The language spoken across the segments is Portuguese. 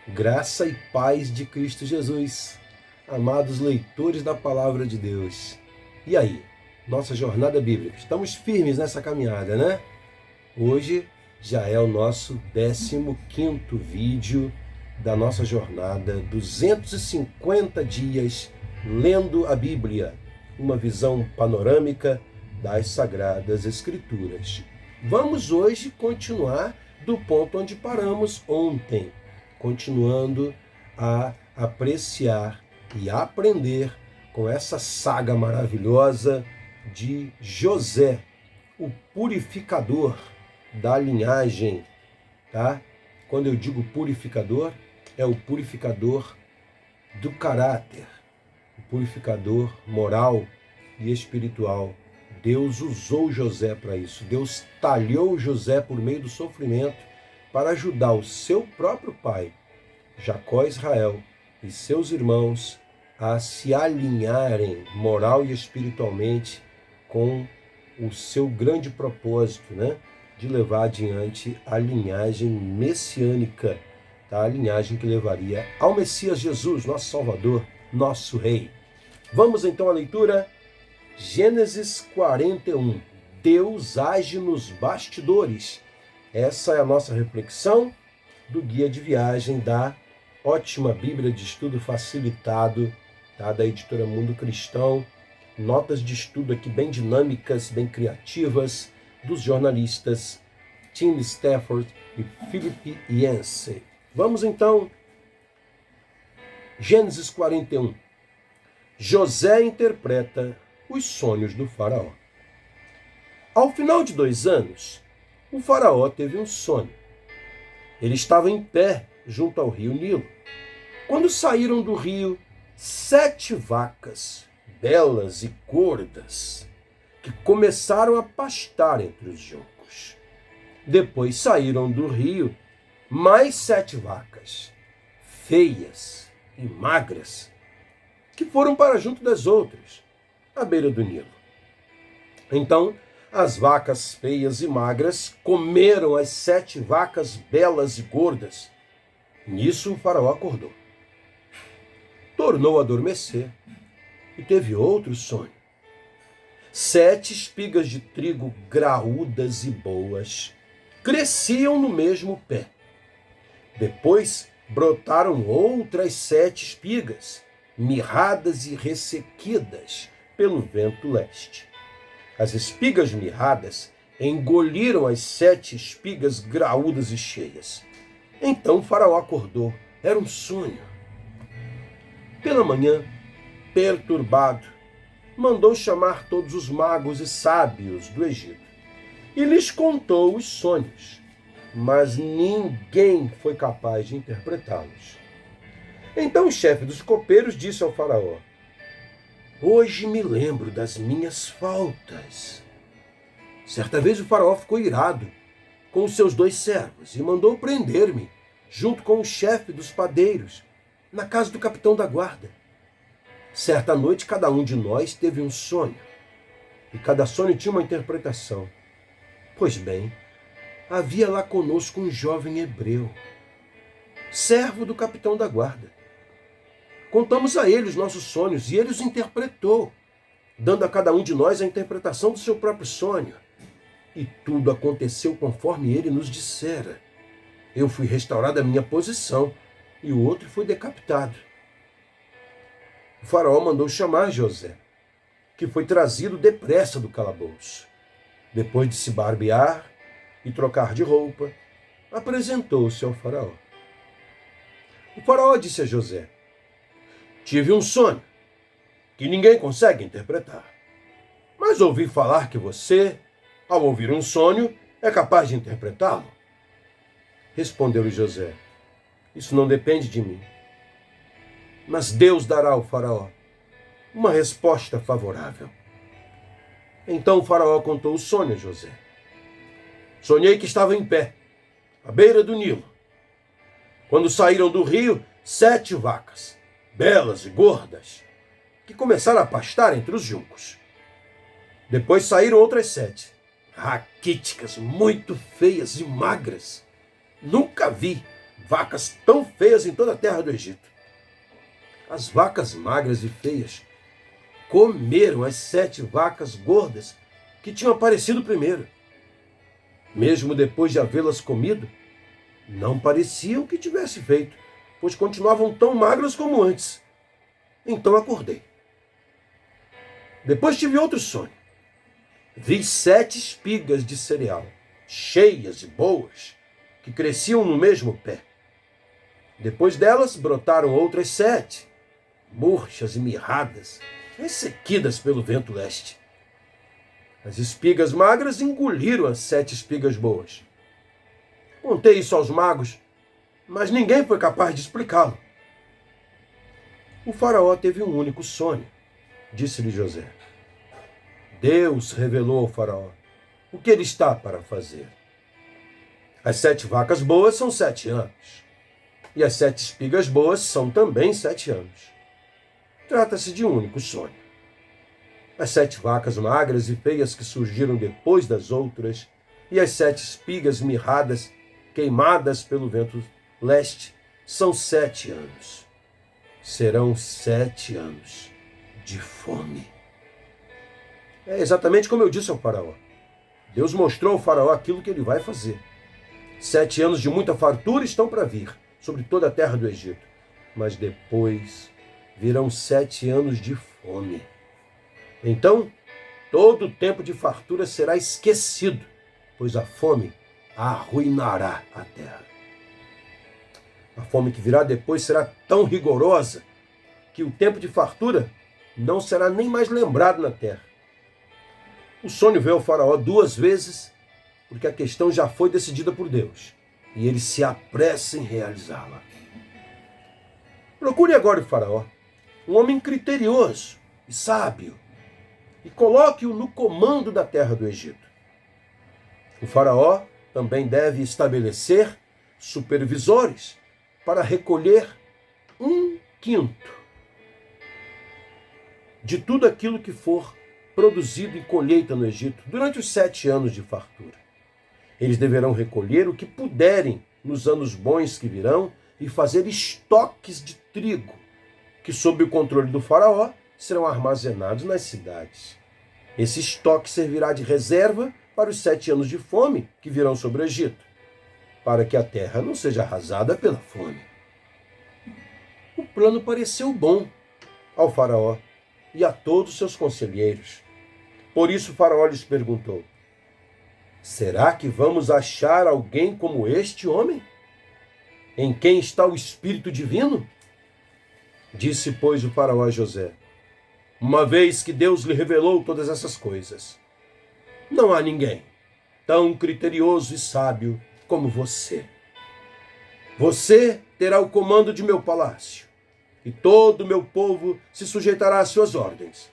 Graça e paz de Cristo Jesus, amados leitores da Palavra de Deus. E aí, nossa jornada bíblica? Estamos firmes nessa caminhada, né? Hoje já é o nosso 15º vídeo da nossa jornada, 250 dias lendo a Bíblia, uma visão panorâmica das Sagradas Escrituras. Vamos hoje continuar do ponto onde paramos ontem, continuando a apreciar e aprender com essa saga maravilhosa de José, o purificador da linhagem, tá? Quando eu digo purificador, é o purificador do caráter, o purificador moral e espiritual. Deus usou José para isso. Deus talhou José por meio do sofrimento para ajudar o seu próprio pai, Jacó Israel, e seus irmãos a se alinharem moral e espiritualmente com o seu grande propósito, né? De levar adiante a linhagem messiânica, tá? A linhagem que levaria ao Messias Jesus, nosso Salvador, nosso Rei. Vamos então à leitura. Gênesis 41. Deus age nos bastidores. Essa é a nossa reflexão do guia de viagem da ótima Bíblia de Estudo Facilitado, tá? Da editora Mundo Cristão. Notas de estudo aqui bem dinâmicas, bem criativas, dos jornalistas Tim Stafford e Philip Yancey. Vamos então, Gênesis 41. José interpreta os sonhos do faraó. Ao final de 2 anos, o faraó teve um sonho. Ele estava em pé junto ao rio Nilo, quando saíram do rio 7 vacas, belas e gordas, que começaram a pastar entre os juncos. Depois saíram do rio mais 7 vacas, feias e magras, que foram para junto das outras, à beira do Nilo. Então, as vacas feias e magras comeram as 7 vacas belas e gordas. Nisso o faraó acordou. Tornou a adormecer e teve outro sonho. 7 espigas de trigo graúdas e boas cresciam no mesmo pé. Depois brotaram outras 7 espigas, mirradas e ressequidas pelo vento leste. As espigas mirradas engoliram as 7 espigas graúdas e cheias. Então o faraó acordou. Era um sonho. Pela manhã, perturbado, mandou chamar todos os magos e sábios do Egito e lhes contou os sonhos, mas ninguém foi capaz de interpretá-los. Então o chefe dos copeiros disse ao faraó: hoje me lembro das minhas faltas. Certa vez o faraó ficou irado com os seus 2 servos e mandou prender-me, junto com o chefe dos padeiros, na casa do capitão da guarda. Certa noite, cada um de nós teve um sonho, e cada sonho tinha uma interpretação. Pois bem, havia lá conosco um jovem hebreu, servo do capitão da guarda. Contamos a ele os nossos sonhos e ele os interpretou, dando a cada um de nós a interpretação do seu próprio sonho. E tudo aconteceu conforme ele nos dissera. Eu fui restaurado à minha posição e o outro foi decapitado. O faraó mandou chamar José, que foi trazido depressa do calabouço. Depois de se barbear e trocar de roupa, apresentou-se ao faraó. O faraó disse a José: tive um sonho que ninguém consegue interpretar, mas ouvi falar que você, ao ouvir um sonho, é capaz de interpretá-lo. Respondeu-lhe José: isso não depende de mim, mas Deus dará ao faraó uma resposta favorável. Então o faraó contou o sonho a José. Sonhei que estava em pé, à beira do Nilo, quando saíram do rio 7 vacas, belas e gordas, que começaram a pastar entre os juncos. Depois saíram outras 7, raquíticas, muito feias e magras. Nunca vi vacas tão feias em toda a terra do Egito. As vacas magras e feias comeram as 7 vacas gordas que tinham aparecido primeiro. Mesmo depois de havê-las comido, não pareciam que tivesse feito, pois continuavam tão magras como antes. Então acordei. Depois tive outro sonho. Vi 7 espigas de cereal, cheias e boas, que cresciam no mesmo pé. Depois delas brotaram outras 7, murchas e mirradas, ressequidas pelo vento leste. As espigas magras engoliram as 7 espigas boas. Contei isso aos magos, mas ninguém foi capaz de explicá-lo. O faraó teve um único sonho, disse-lhe José. Deus revelou ao faraó o que ele está para fazer. As 7 vacas boas são 7 anos, e as 7 espigas boas são também 7 anos. Trata-se de um único sonho. As 7 vacas magras e feias que surgiram depois das outras, e as 7 espigas mirradas, queimadas pelo vento leste, são 7 anos. Serão 7 anos de fome. É exatamente como eu disse ao faraó. Deus mostrou ao faraó aquilo que ele vai fazer. 7 anos de muita fartura estão para vir sobre toda a terra do Egito. Mas depois virão 7 anos de fome. Então, todo o tempo de fartura será esquecido, pois a fome arruinará a terra. A fome que virá depois será tão rigorosa que o tempo de fartura não será nem mais lembrado na terra. O sonho veio ao faraó 2 vezes, porque a questão já foi decidida por Deus, e ele se apressa em realizá-la. Procure agora o faraó, um homem criterioso e sábio, e coloque-o no comando da terra do Egito. O faraó também deve estabelecer supervisores para recolher 1/5 de tudo aquilo que for produzido em colheita no Egito durante os 7 anos de fartura. Eles deverão recolher o que puderem nos anos bons que virão e fazer estoques de trigo, que sob o controle do faraó serão armazenados nas cidades. Esse estoque servirá de reserva para os 7 anos de fome que virão sobre o Egito, para que a terra não seja arrasada pela fome. O plano pareceu bom ao faraó e a todos os seus conselheiros. Por isso o faraó lhes perguntou: será que vamos achar alguém como este homem, em quem está o Espírito Divino? Disse, pois, o faraó a José: uma vez que Deus lhe revelou todas essas coisas, não há ninguém tão criterioso e sábio como você. Você terá o comando de meu palácio, e todo o meu povo se sujeitará às suas ordens.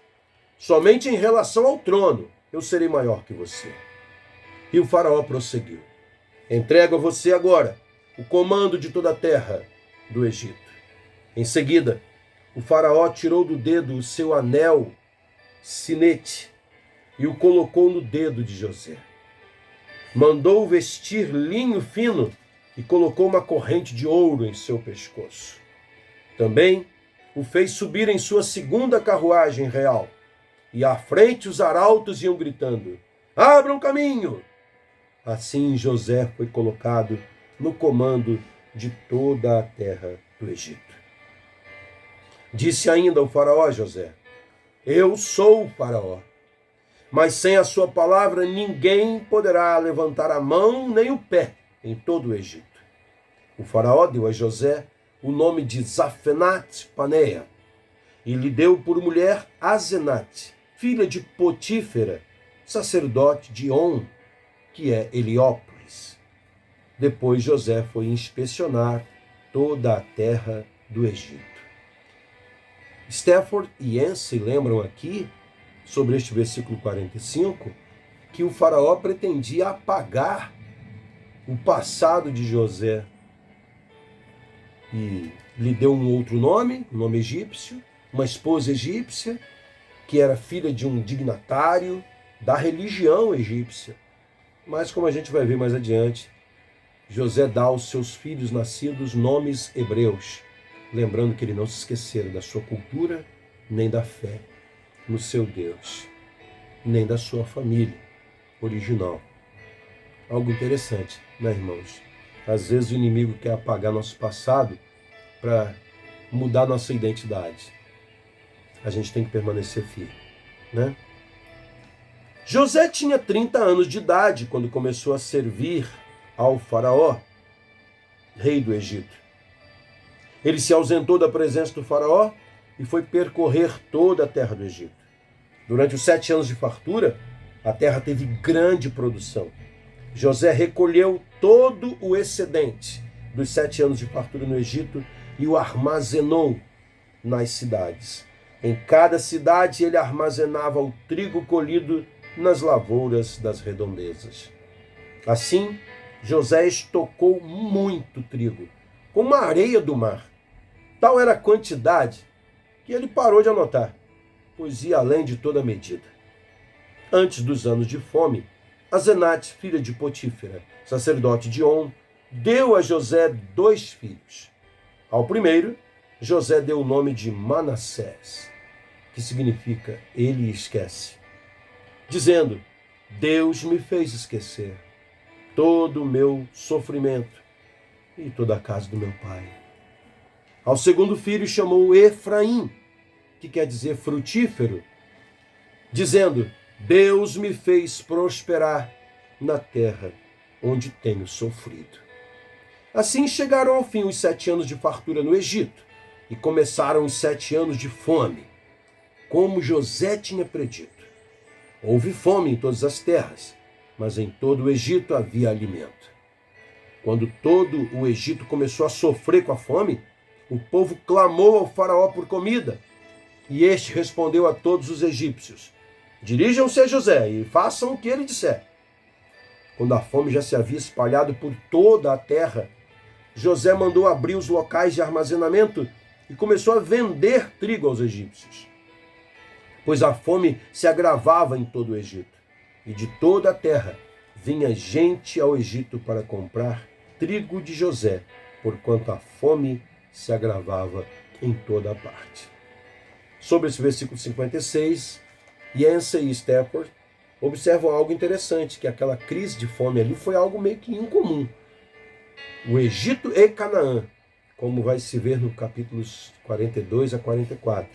Somente em relação ao trono eu serei maior que você. E o faraó prosseguiu: entrego a você agora o comando de toda a terra do Egito. Em seguida, o faraó tirou do dedo o seu anel sinete e o colocou no dedo de José. Mandou vestir linho fino e colocou uma corrente de ouro em seu pescoço. Também o fez subir em sua 2ª carruagem real, e à frente os arautos iam gritando: abram caminho! Assim José foi colocado no comando de toda a terra do Egito. Disse ainda o faraó a José: eu sou o faraó, mas sem a sua palavra ninguém poderá levantar a mão nem o pé em todo o Egito. O faraó deu a José o nome de Zafenat-Paneia e lhe deu por mulher Asenate, filha de Potífera, sacerdote de On, que é Heliópolis. Depois José foi inspecionar toda a terra do Egito. Stafford e Yancey lembram aqui, sobre este versículo 45, que o faraó pretendia apagar o passado de José e lhe deu um outro nome, um nome egípcio, uma esposa egípcia, que era filha de um dignatário da religião egípcia. Mas, como a gente vai ver mais adiante, José dá aos seus filhos nascidos nomes hebreus, lembrando que ele não se esquecera da sua cultura, nem da fé no seu Deus, nem da sua família original. Algo interessante, né, irmãos? Às vezes o inimigo quer apagar nosso passado para mudar nossa identidade. A gente tem que permanecer firme, né? José tinha 30 anos de idade quando começou a servir ao faraó, rei do Egito. Ele se ausentou da presença do faraó e foi percorrer toda a terra do Egito. Durante os 7 anos de fartura, a terra teve grande produção. José recolheu todo o excedente dos 7 anos de fartura no Egito e o armazenou nas cidades. Em cada cidade ele armazenava o trigo colhido nas lavouras das redondezas. Assim, José estocou muito trigo, como a areia do mar. Tal era a quantidade que ele parou de anotar, pois ia além de toda medida. Antes dos anos de fome, Asenate, filha de Potífera, sacerdote de On, deu a José 2 filhos. Ao primeiro, José deu o nome de Manassés, que significa ele esquece, dizendo: Deus me fez esquecer todo o meu sofrimento e toda a casa do meu pai. Ao segundo filho chamou Efraim, que quer dizer frutífero, dizendo: Deus me fez prosperar na terra onde tenho sofrido. Assim chegaram ao fim os 7 anos de fartura no Egito e começaram os 7 anos de fome, como José tinha predito. Houve fome em todas as terras, mas em todo o Egito havia alimento. Quando todo o Egito começou a sofrer com a fome, o povo clamou ao faraó por comida, e este respondeu a todos os egípcios: Dirijam-se a José e façam o que ele disser. Quando a fome já se havia espalhado por toda a terra, José mandou abrir os locais de armazenamento e começou a vender trigo aos egípcios, pois a fome se agravava em todo o Egito, e de toda a terra vinha gente ao Egito para comprar trigo de José, porquanto a fome se agravava em toda a parte. Sobre esse versículo 56, Yancey e Stafford observam algo interessante, que aquela crise de fome ali foi algo meio que incomum. O Egito e Canaã, como vai se ver no capítulos 42 a 44,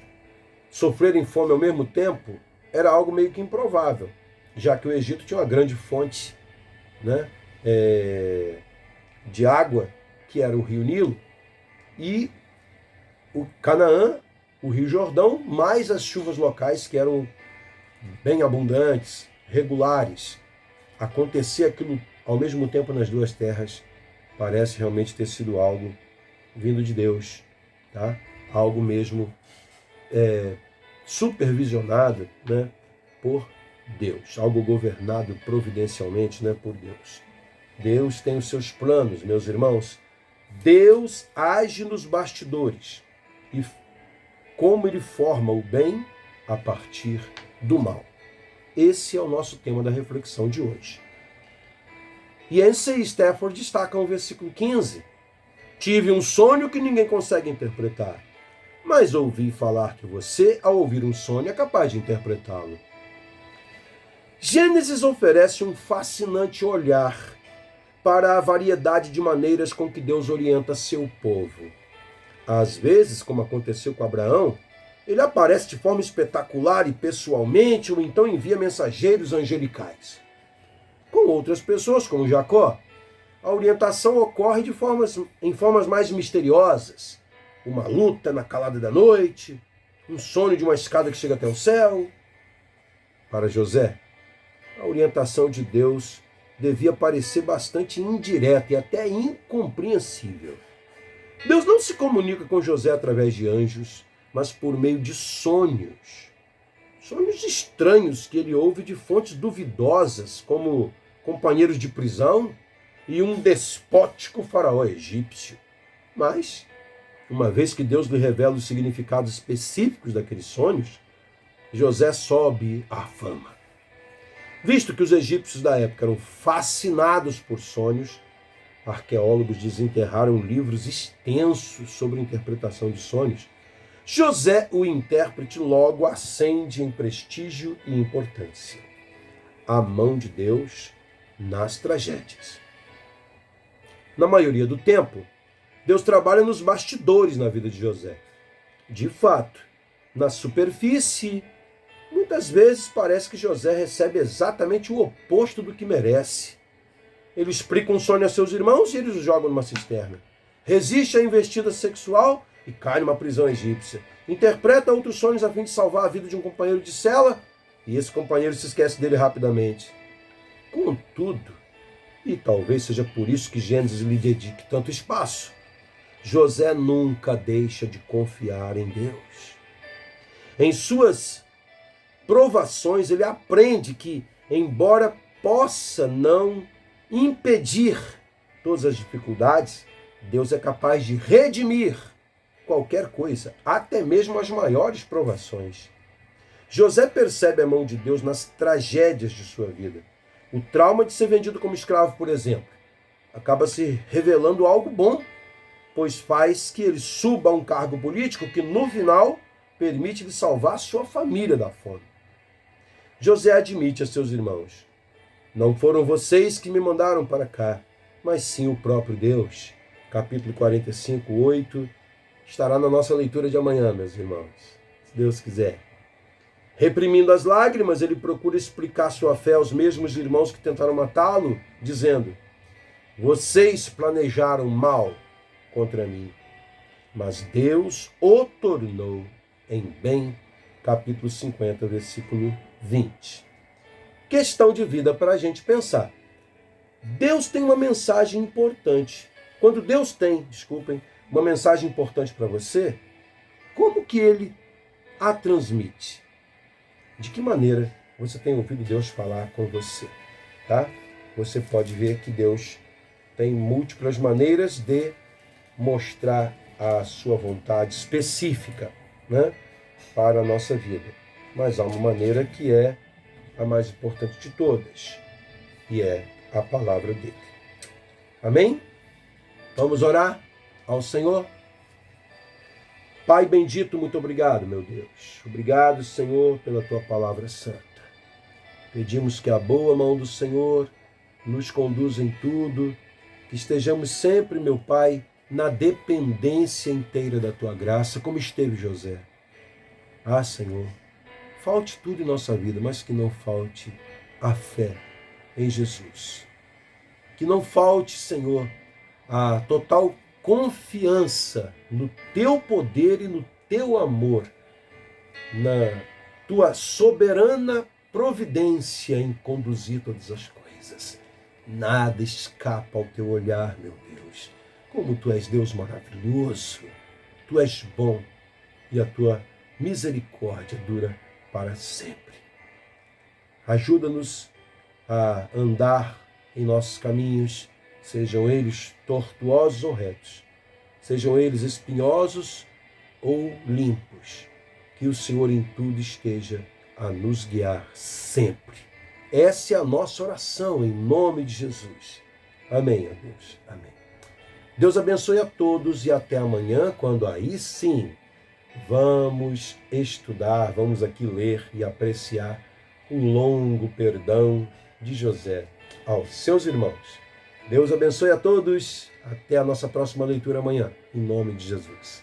sofrerem fome ao mesmo tempo era algo meio que improvável, já que o Egito tinha uma grande fonte, né, de água, que era o rio Nilo, e o Canaã, o rio Jordão, mais as chuvas locais que eram bem abundantes, regulares. Acontecer aquilo ao mesmo tempo nas duas terras parece realmente ter sido algo vindo de Deus, tá? Algo mesmo supervisionado, né, por Deus, algo governado providencialmente, né, por Deus. Deus tem os seus planos, meus irmãos. Deus age nos bastidores e como ele forma o bem a partir do mal. Esse é o nosso tema da reflexão de hoje. Yancey e Stafford destacam o versículo 15. Tive um sonho que ninguém consegue interpretar, mas ouvi falar que você, ao ouvir um sonho, é capaz de interpretá-lo. Gênesis oferece um fascinante olhar para a variedade de maneiras com que Deus orienta seu povo. Às vezes, como aconteceu com Abraão, ele aparece de forma espetacular e pessoalmente, ou então envia mensageiros angelicais. Com outras pessoas, como Jacó, a orientação ocorre em formas mais misteriosas. Uma luta na calada da noite, um sonho de uma escada que chega até o céu. Para José, a orientação de Deus devia parecer bastante indireta e até incompreensível. Deus não se comunica com José através de anjos, mas por meio de sonhos. Sonhos estranhos que ele ouve de fontes duvidosas, como companheiros de prisão e um despótico faraó egípcio. Mas, uma vez que Deus lhe revela os significados específicos daqueles sonhos, José sobe à fama. Visto que os egípcios da época eram fascinados por sonhos, Arqueólogos desenterraram livros extensos sobre interpretação de sonhos. José, o intérprete, logo ascende em prestígio e importância. A mão de Deus nas tragédias. Na maioria do tempo, Deus trabalha nos bastidores na vida de José. De fato, na superfície, muitas vezes parece que José recebe exatamente o oposto do que merece. Ele explica um sonho a seus irmãos e eles o jogam numa cisterna. Resiste à investida sexual e cai numa prisão egípcia. Interpreta outros sonhos a fim de salvar a vida de um companheiro de cela e esse companheiro se esquece dele rapidamente. Contudo, e talvez seja por isso que Gênesis lhe dedique tanto espaço, José nunca deixa de confiar em Deus. Em suas provações, ele aprende que, embora possa não impedir todas as dificuldades, Deus é capaz de redimir qualquer coisa, até mesmo as maiores provações. José percebe a mão de Deus nas tragédias de sua vida. O trauma de ser vendido como escravo, por exemplo, acaba se revelando algo bom, pois faz que ele suba a um cargo político que, no final, permite-lhe salvar sua família da fome. José admite a seus irmãos: não foram vocês que me mandaram para cá, mas sim o próprio Deus. Capítulo 45, 8, estará na nossa leitura de amanhã, meus irmãos, se Deus quiser. Reprimindo as lágrimas, ele procura explicar sua fé aos mesmos irmãos que tentaram matá-lo, dizendo: vocês planejaram mal contra mim, mas Deus o tornou em bem. Capítulo 50, versículo 20. Questão de vida para a gente pensar. Deus tem uma mensagem importante. Quando Deus tem, uma mensagem importante para você, como que ele a transmite? De que maneira você tem ouvido Deus falar com você? Tá? Você pode ver que Deus tem múltiplas maneiras de mostrar a sua vontade específica, né, para a nossa vida. Mas há uma maneira que é a mais importante de todas, e é a palavra dele. Amém? Vamos orar ao Senhor? Pai bendito, muito obrigado, meu Deus. Obrigado, Senhor, pela tua palavra santa. Pedimos que a boa mão do Senhor nos conduza em tudo, que estejamos sempre, meu Pai, na dependência inteira da tua graça, como esteve José. Ah, Senhor, falte tudo em nossa vida, mas que não falte a fé em Jesus. Que não falte, Senhor, a total confiança no teu poder e no teu amor, na tua soberana providência em conduzir todas as coisas. Nada escapa ao teu olhar, meu Deus. Como tu és Deus maravilhoso, tu és bom e a tua misericórdia dura para sempre. Ajuda-nos a andar em nossos caminhos, sejam eles tortuosos ou retos, sejam eles espinhosos ou limpos, que o Senhor em tudo esteja a nos guiar sempre. Essa é a nossa oração, em nome de Jesus. Amém, a Deus. Amém. Deus abençoe a todos e até amanhã, quando aí sim vamos estudar, vamos aqui ler e apreciar o longo perdão de José aos seus irmãos. Deus abençoe a todos. Até a nossa próxima leitura amanhã, em nome de Jesus.